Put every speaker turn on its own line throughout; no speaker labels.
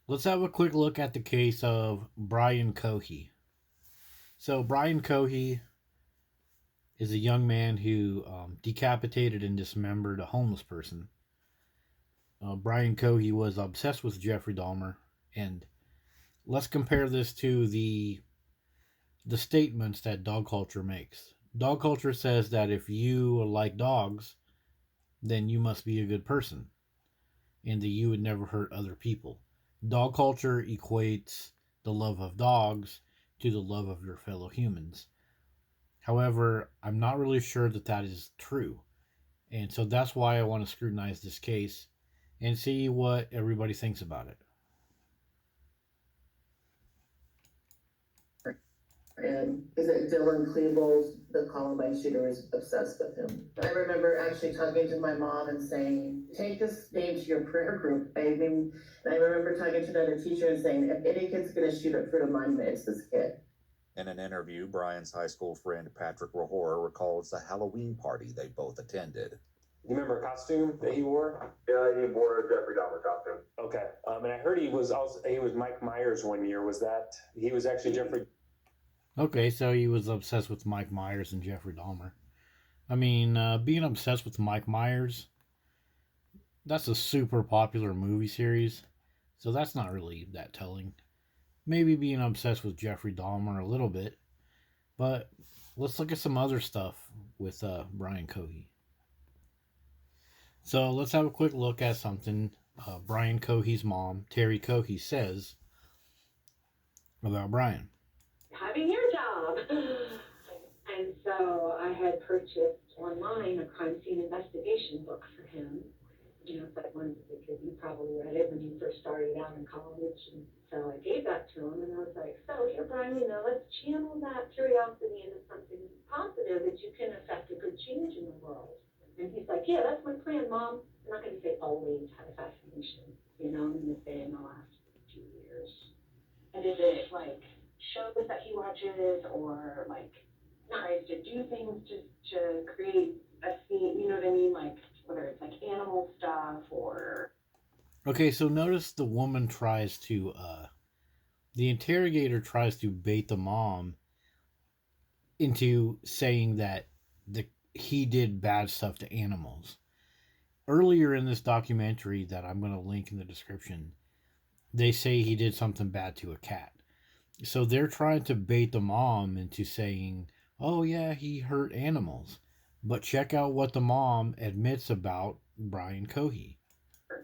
Let's have a quick look at the case of Brian Cohee. So, Brian Cohee is a young man who decapitated and dismembered a homeless person. Brian Cohee was obsessed with Jeffrey Dahmer, and let's compare this to the statements that dog culture makes. Dog culture says that if you like dogs, then you must be a good person, and that you would never hurt other people. Dog culture equates the love of dogs to the love of your fellow humans. However, I'm not really sure that that is true. And so that's why I want to scrutinize this case and see what everybody thinks about it.
And is it Dylan Klebold, the Columbine shooter, is obsessed with him. I remember actually talking to my mom and saying, take this name to your prayer group. I remember talking to another teacher and saying, if any kid's going to shoot a friend of mine, it's this kid.
In an interview, Brian's high school friend Patrick Rahor recalls the Halloween party they both attended.
You remember a costume that he wore?
Yeah, he wore a Jeffrey Dahmer costume.
Okay. And I heard he was Mike Myers one year. Was that he was actually Jeffrey?
Okay, so he was obsessed with Mike Myers and Jeffrey Dahmer. I mean, being obsessed with Mike Myers, that's a super popular movie series, so that's not really that telling. Maybe being obsessed with Jeffrey Dahmer a little bit, but let's look at some other stuff with Brian Cohee. So let's have a quick look at something Brian Cohee's mom, Terry Cohee, says about Brian.
Having your job. And so I had purchased online a crime scene investigation book for him. It's like one because you probably read it when you first started out in college. And so I gave that to him and I was like, so here, Brian, let's channel that curiosity into something positive that you can affect a good change in the world. And he's like, yeah, that's my plan, Mom. I'm not going to say always had a fascination, I'm going to say in the last few years.
And is it like shows that he watches or like tries to do things just to create a scene, you know what I mean? Like whether it's like animal stuff or.
Okay, so notice the woman tries to, the interrogator tries to bait the mom into saying that he did bad stuff to animals. Earlier in this documentary that I'm going to link in the description, they say he did something bad to a cat. So they're trying to bait the mom into saying, oh yeah, he hurt animals. But check out what the mom admits about Brian Cohee.
No,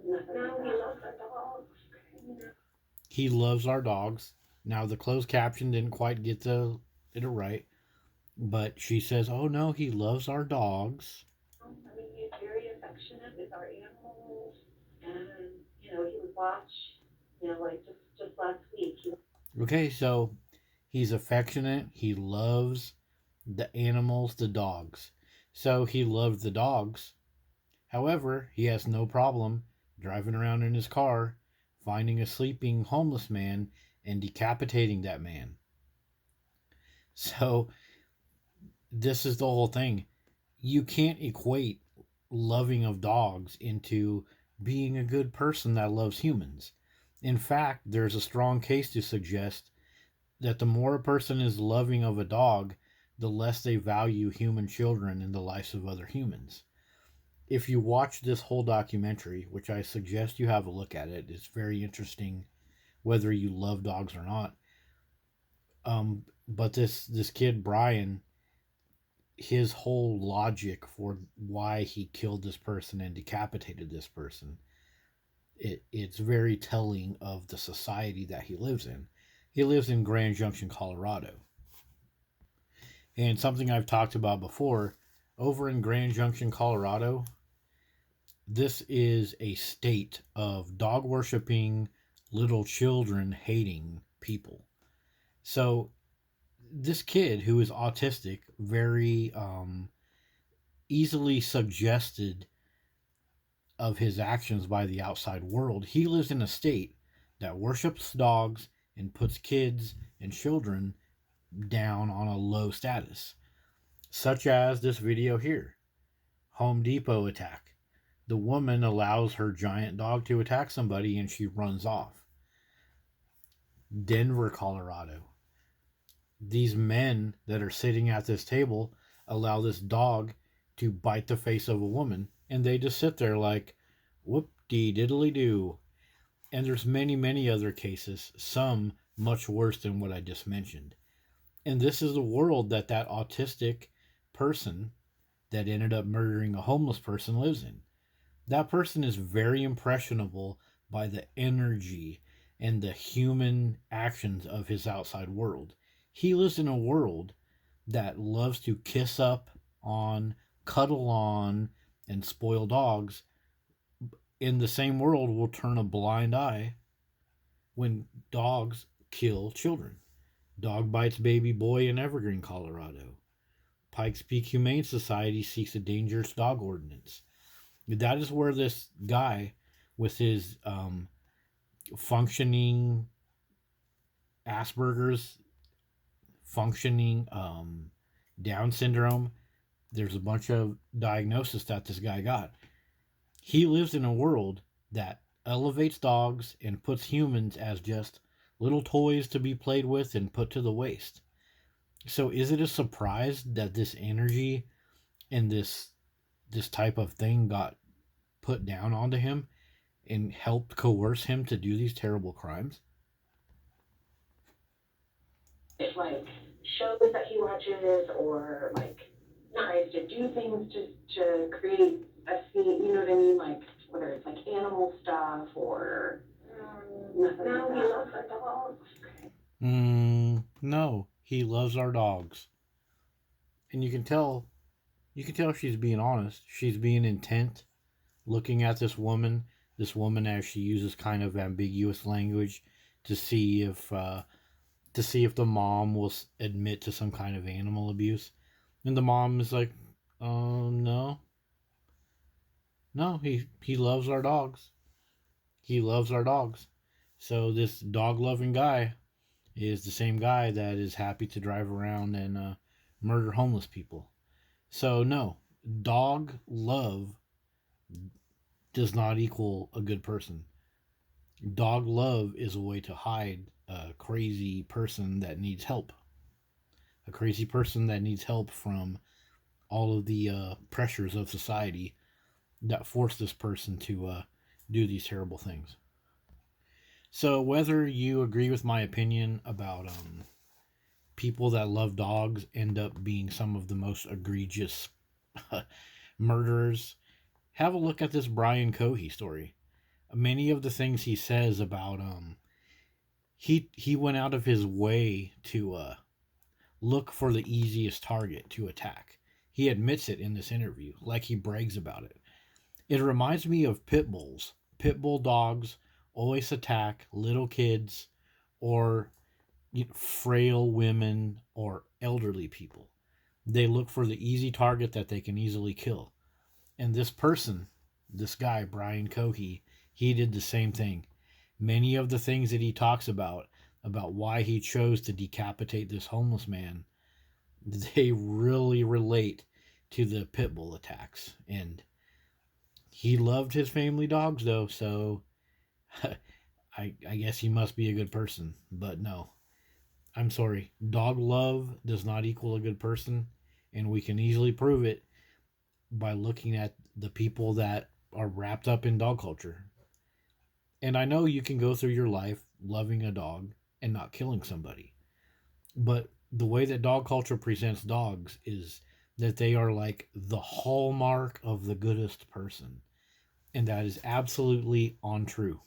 he loves our dogs.
He loves our dogs. Now the closed caption didn't quite get it right, but she says, "Oh no, he loves our dogs."
I mean, he's very affectionate with our animals, and he would watch. Like just last week.
Okay, so he's affectionate. He loves the animals, the dogs. So he loved the dogs. However, he has no problem driving around in his car, finding a sleeping homeless man, and decapitating that man. So this is the whole thing. You can't equate loving of dogs into being a good person that loves humans. In fact, there's a strong case to suggest that the more a person is loving of a dog, the less they value human children and the lives of other humans. If you watch this whole documentary, which I suggest you have a look at it, it's very interesting whether you love dogs or not. But this kid Brian, his whole logic for why he killed this person and decapitated this person, it's very telling of the society that he lives in. He lives in Grand Junction, Colorado. And something I've talked about before, over in Grand Junction, Colorado, this is a state of dog worshiping, little children hating people. So this kid who is autistic, very easily suggested of his actions by the outside world, he lives in a state that worships dogs and puts kids and children down on a low status, such as this video here, Home Depot attack. The woman allows her giant dog to attack somebody and she runs off. Denver, Colorado. These men that are sitting at this table allow this dog to bite the face of a woman, and they just sit there like, whoop-de-diddly-doo. And there's many, many other cases, some much worse than what I just mentioned. And this is the world that autistic person that ended up murdering a homeless person lives in. That person is very impressionable by the energy and the human actions of his outside world. He lives in a world that loves to kiss up on, cuddle on, and spoil dogs. In the same world, will turn a blind eye when dogs kill children. Dog bites baby boy in Evergreen, Colorado. Pikes Peak Humane Society seeks a dangerous dog ordinance. That is where this guy, with his functioning Asperger's, functioning Down syndrome, there's a bunch of diagnoses that this guy got. He lives in a world that elevates dogs and puts humans as just little toys to be played with and put to the waste. So is it a surprise that this energy and this type of thing got put down onto him and helped coerce him to do these terrible crimes?
It like shows that he watches or like tries to do things to create a scene, you know what I mean? Like whether it's like animal stuff or nothing
No,
like
he
that.
loves our dogs.
No, he loves our dogs. And you can tell she's being honest. She's being intent, looking at this woman as she uses kind of ambiguous language to see if the mom will admit to some kind of animal abuse. And the mom is like, no, he loves our dogs. He loves our dogs. So this dog loving guy is the same guy that is happy to drive around and murder homeless people. So no, dog love does not equal a good person. Dog love is a way to hide a crazy person that needs help. A crazy person that needs help from all of the pressures of society that force this person to do these terrible things. So whether you agree with my opinion about people that love dogs end up being some of the most egregious murderers, have a look at this Brian Cohee story. Many of the things he says about he went out of his way to look for the easiest target to attack. He admits it in this interview, like he brags about it. It reminds me of pit bulls. Pit bull dogs always attack little kids or frail women or elderly people. They look for the easy target that they can easily kill. And this person, this guy, Brian Cohee, he did the same thing. Many of the things that he talks about why he chose to decapitate this homeless man, they really relate to the pit bull attacks. And he loved his family dogs, though, so I guess he must be a good person. But no, I'm sorry. Dog love does not equal a good person, and we can easily prove it by looking at the people that are wrapped up in dog culture. And I know you can go through your life loving a dog and not killing somebody. But the way that dog culture presents dogs is that they are like the hallmark of the goodest person. And that is absolutely untrue.